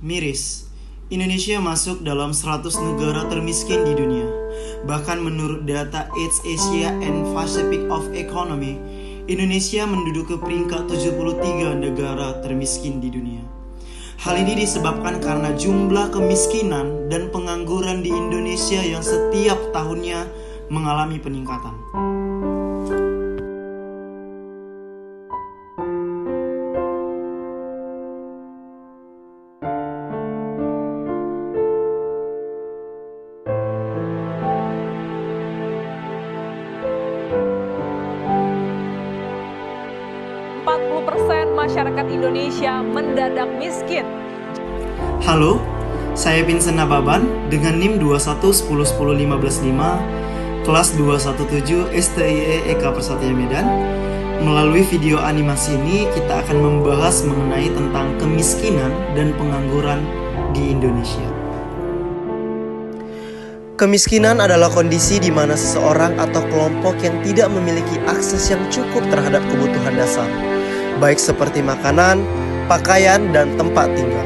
Miris, Indonesia masuk dalam 100 negara termiskin di dunia. Bahkan menurut data East Asia and Pacific of Economy, Indonesia menduduki peringkat 73 negara termiskin di dunia. Hal ini disebabkan karena jumlah kemiskinan dan pengangguran di Indonesia yang setiap tahunnya mengalami peningkatan. Masyarakat Indonesia mendadak miskin. Halo, saya Vincent Nababan dengan NIM 211010115 kelas 217 STIE EK Persatya Medan. Melalui video animasi ini kita akan membahas mengenai tentang kemiskinan dan pengangguran di Indonesia. Kemiskinan adalah kondisi di mana seseorang atau kelompok yang tidak memiliki akses yang cukup terhadap kebutuhan dasar, baik seperti makanan, pakaian, dan tempat tinggal.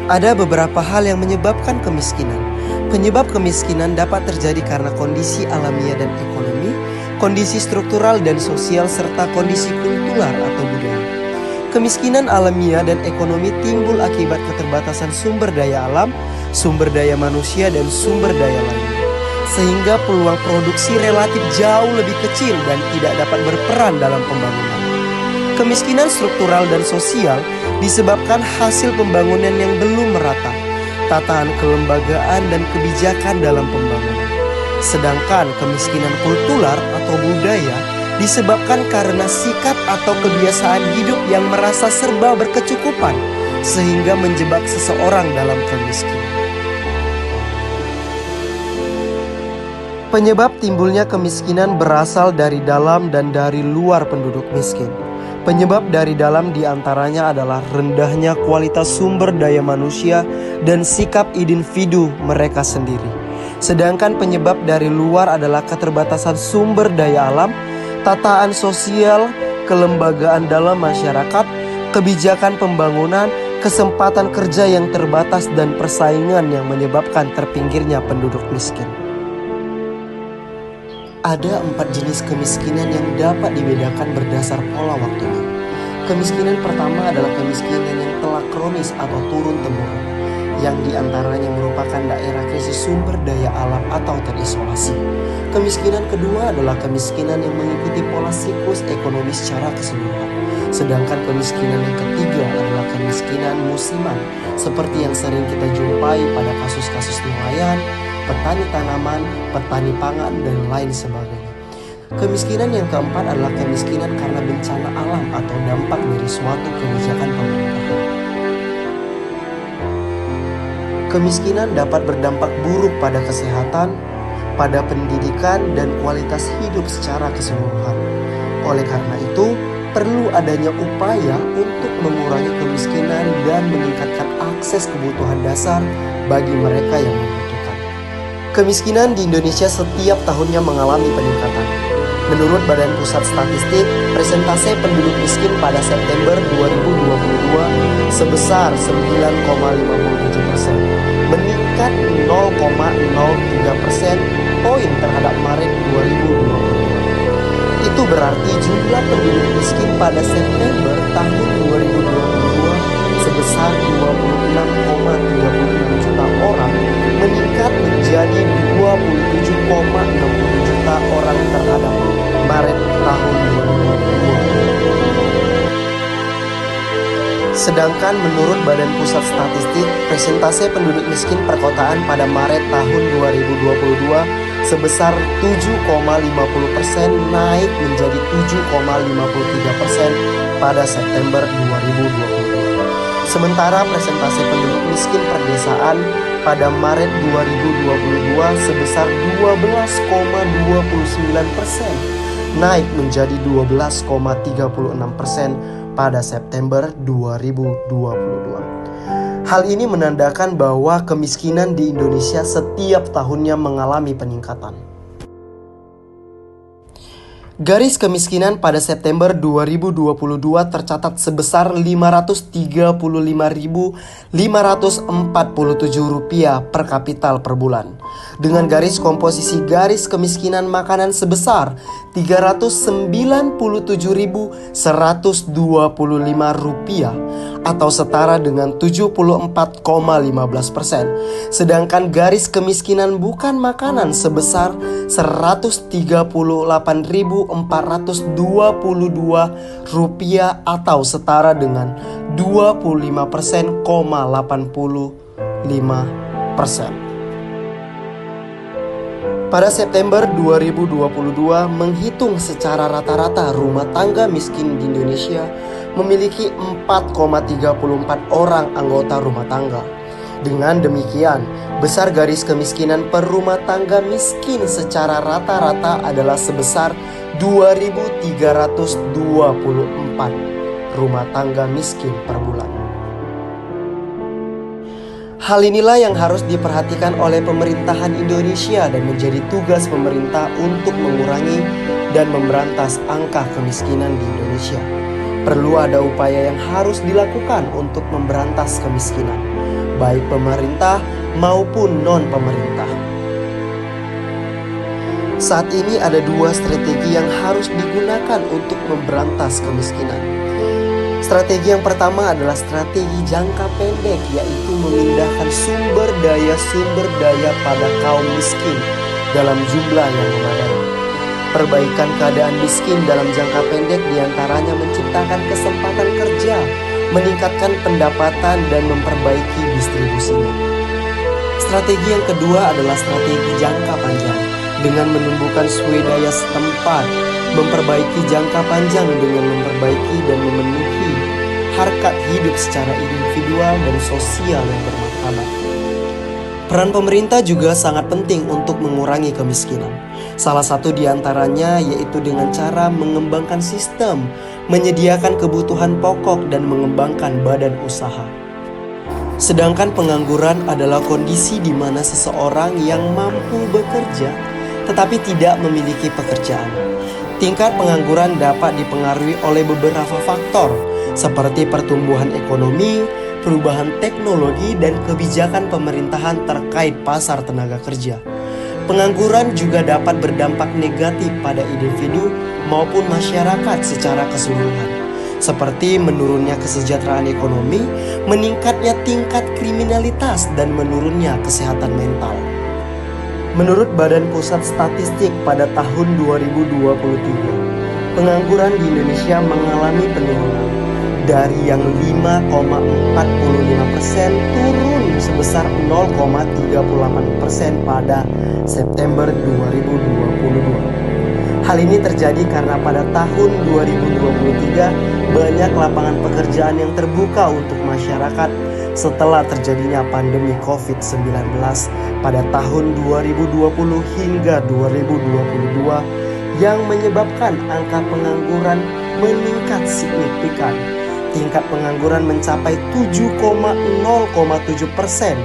Ada beberapa hal yang menyebabkan kemiskinan. Penyebab kemiskinan dapat terjadi karena kondisi alamiah dan ekonomi, kondisi struktural dan sosial, serta kondisi kultural atau budaya. Kemiskinan alamiah dan ekonomi timbul akibat keterbatasan sumber daya alam, sumber daya manusia, dan sumber daya lainnya, sehingga peluang produksi relatif jauh lebih kecil dan tidak dapat berperan dalam pembangunan. Kemiskinan struktural dan sosial disebabkan hasil pembangunan yang belum merata, tatanan kelembagaan dan kebijakan dalam pembangunan. Sedangkan kemiskinan kultural atau budaya disebabkan karena sikap atau kebiasaan hidup yang merasa serba berkecukupan, sehingga menjebak seseorang dalam kemiskinan. Penyebab timbulnya kemiskinan berasal dari dalam dan dari luar penduduk miskin. Penyebab dari dalam diantaranya adalah rendahnya kualitas sumber daya manusia dan sikap individu mereka sendiri. Sedangkan penyebab dari luar adalah keterbatasan sumber daya alam, tataan sosial, kelembagaan dalam masyarakat, kebijakan pembangunan, kesempatan kerja yang terbatas, dan persaingan yang menyebabkan terpinggirnya penduduk miskin. Ada 4 jenis kemiskinan yang dapat dibedakan berdasar pola waktunya. Kemiskinan pertama adalah kemiskinan yang telah kronis atau turun-temurun, yang diantaranya merupakan daerah krisis sumber daya alam atau terisolasi. Kemiskinan kedua adalah kemiskinan yang mengikuti pola siklus ekonomi secara keseluruhan. Sedangkan kemiskinan yang ketiga adalah kemiskinan musiman, seperti yang sering kita jumpai pada kasus-kasus nelayan, petani tanaman, petani pangan, dan lain sebagainya. Kemiskinan yang keempat adalah kemiskinan karena bencana alam atau dampak dari suatu kebijakan pemerintahan. Kemiskinan dapat berdampak buruk pada kesehatan, pada pendidikan, dan kualitas hidup secara keseluruhan. Oleh karena itu, perlu adanya upaya untuk mengurangi kemiskinan dan meningkatkan akses kebutuhan dasar bagi mereka yang membutuhkan. Kemiskinan di Indonesia setiap tahunnya mengalami peningkatan. Menurut Badan Pusat Statistik, persentase penduduk miskin pada September 2022 sebesar 9,57%, meningkat 0,03% poin terhadap Maret 2022. Itu berarti jumlah penduduk miskin pada September tahun 2022 sebesar 26,36 juta orang meningkat menjadi 27,60 juta orang terhadap Maret tahun 2020. Sedangkan menurut Badan Pusat Statistik, persentase penduduk miskin perkotaan pada Maret tahun 2022 sebesar 7,50% naik menjadi 7,53% pada September 2022. Sementara persentase penduduk miskin perdesaan pada Maret 2022 sebesar 12,29%, naik menjadi 12,36% pada September 2022. Hal ini menandakan bahwa kemiskinan di Indonesia setiap tahunnya mengalami peningkatan. Garis kemiskinan pada September 2022 tercatat sebesar Rp535.547 per kapital per bulan. Dengan garis komposisi garis kemiskinan makanan sebesar Rp397.125 atau setara dengan 74,15%. Sedangkan garis kemiskinan bukan makanan sebesar Rp138.422 atau setara dengan 25,85%. Pada September 2022, menghitung secara rata-rata rumah tangga miskin di Indonesia memiliki 4,34 orang anggota rumah tangga. Dengan demikian, besar garis kemiskinan per rumah tangga miskin secara rata-rata adalah sebesar 2.324 rumah tangga miskin per bulan. Hal inilah yang harus diperhatikan oleh pemerintahan Indonesia dan menjadi tugas pemerintah untuk mengurangi dan memberantas angka kemiskinan di Indonesia. Perlu ada upaya yang harus dilakukan untuk memberantas kemiskinan, baik pemerintah maupun non-pemerintah. Saat ini ada dua strategi yang harus digunakan untuk memberantas kemiskinan. Strategi yang pertama adalah strategi jangka pendek, yaitu memindahkan sumber daya pada kaum miskin dalam jumlah yang memadai. Perbaikan keadaan miskin dalam jangka pendek diantaranya menciptakan kesempatan kerja, meningkatkan pendapatan, dan memperbaiki distribusinya. Strategi yang kedua adalah strategi jangka panjang, dengan menumbuhkan swadaya setempat, memperbaiki jangka panjang dengan memperbaiki dan memenuhi harkat hidup secara individual dan sosial yang bermartabat. Peran pemerintah juga sangat penting untuk mengurangi kemiskinan. Salah satu di antaranya yaitu dengan cara mengembangkan sistem, menyediakan kebutuhan pokok, dan mengembangkan badan usaha. Sedangkan pengangguran adalah kondisi di mana seseorang yang mampu bekerja tetapi tidak memiliki pekerjaan. Tingkat pengangguran dapat dipengaruhi oleh beberapa faktor seperti pertumbuhan ekonomi, perubahan teknologi, dan kebijakan pemerintahan terkait pasar tenaga kerja. Pengangguran juga dapat berdampak negatif pada individu maupun masyarakat secara keseluruhan, seperti menurunnya kesejahteraan ekonomi, meningkatnya tingkat kriminalitas, dan menurunnya kesehatan mental. Menurut Badan Pusat Statistik pada tahun 2023, pengangguran di Indonesia mengalami penurunan dari yang 5,45% turun sebesar 0,38% pada September 2022. Hal ini terjadi karena pada tahun 2023 banyak lapangan pekerjaan yang terbuka untuk masyarakat setelah terjadinya pandemi COVID-19 pada tahun 2020 hingga 2022 yang menyebabkan angka pengangguran meningkat signifikan. Tingkat pengangguran mencapai 7,07%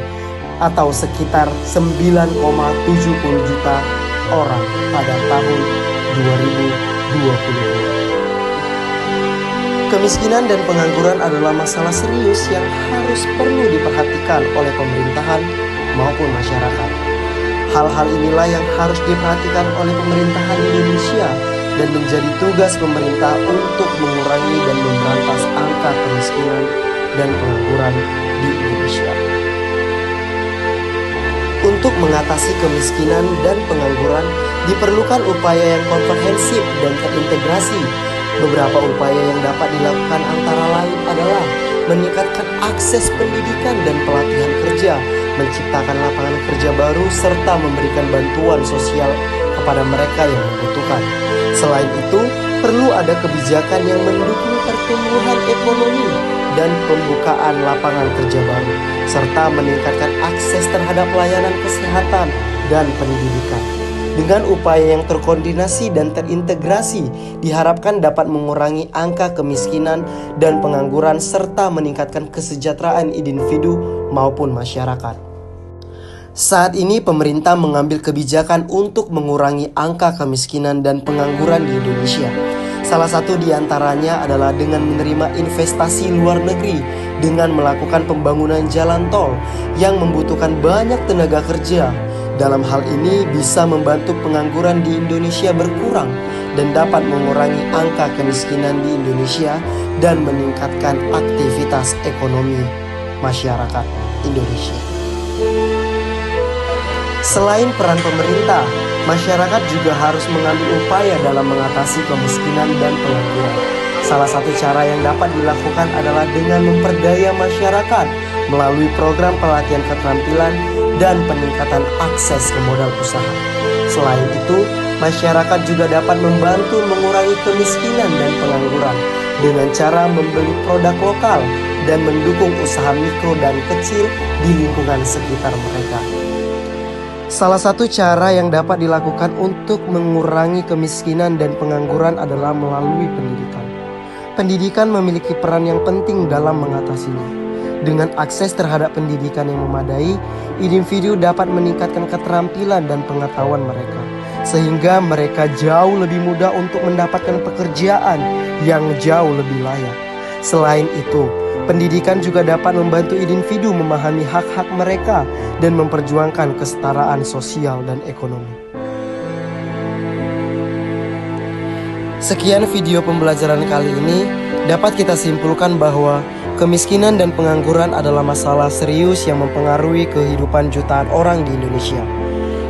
atau sekitar 9,70 juta orang pada tahun 2022. Kemiskinan dan pengangguran adalah masalah serius yang harus perlu diperhatikan oleh pemerintahan maupun masyarakat. Hal-hal inilah yang harus diperhatikan oleh pemerintahan Indonesia dan menjadi tugas pemerintah untuk mengurangi dan memberantas angka kemiskinan dan pengangguran di Indonesia. Untuk mengatasi kemiskinan dan pengangguran diperlukan upaya yang komprehensif dan terintegrasi. Beberapa upaya yang dapat dilakukan antara lain adalah meningkatkan akses pendidikan dan pelatihan kerja, menciptakan lapangan kerja baru, serta memberikan bantuan sosial kepada mereka yang membutuhkan. Selain itu, perlu ada kebijakan yang mendukung pertumbuhan ekonomi dan pembukaan lapangan kerja baru, serta meningkatkan akses terhadap layanan kesehatan dan pendidikan. Dengan upaya yang terkoordinasi dan terintegrasi, diharapkan dapat mengurangi angka kemiskinan dan pengangguran serta meningkatkan kesejahteraan individu maupun masyarakat. Saat ini pemerintah mengambil kebijakan untuk mengurangi angka kemiskinan dan pengangguran di Indonesia. Salah satu di antaranya adalah dengan menerima investasi luar negeri dengan melakukan pembangunan jalan tol yang membutuhkan banyak tenaga kerja. Dalam hal ini bisa membantu pengangguran di Indonesia berkurang dan dapat mengurangi angka kemiskinan di Indonesia dan meningkatkan aktivitas ekonomi masyarakat Indonesia. Selain peran pemerintah, masyarakat juga harus mengambil upaya dalam mengatasi kemiskinan dan pengangguran. Salah satu cara yang dapat dilakukan adalah dengan memperdaya masyarakat melalui program pelatihan keterampilan dan peningkatan akses ke modal usaha. Selain itu, masyarakat juga dapat membantu mengurangi kemiskinan dan pengangguran dengan cara membeli produk lokal dan mendukung usaha mikro dan kecil di lingkungan sekitar mereka. Salah satu cara yang dapat dilakukan untuk mengurangi kemiskinan dan pengangguran adalah melalui pendidikan. Pendidikan memiliki peran yang penting dalam mengatasinya. Dengan akses terhadap pendidikan yang memadai, individu dapat meningkatkan keterampilan dan pengetahuan mereka, sehingga mereka jauh lebih mudah untuk mendapatkan pekerjaan yang jauh lebih layak. Selain itu, pendidikan juga dapat membantu individu memahami hak-hak mereka dan memperjuangkan kesetaraan sosial dan ekonomi. Sekian video pembelajaran kali ini, dapat kita simpulkan bahwa kemiskinan dan pengangguran adalah masalah serius yang mempengaruhi kehidupan jutaan orang di Indonesia.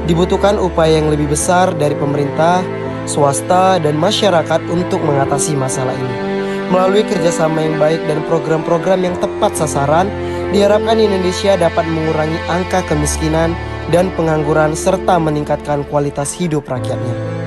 Dibutuhkan upaya yang lebih besar dari pemerintah, swasta, dan masyarakat untuk mengatasi masalah ini. Melalui kerjasama yang baik dan program-program yang tepat sasaran, diharapkan Indonesia dapat mengurangi angka kemiskinan dan pengangguran serta meningkatkan kualitas hidup rakyatnya.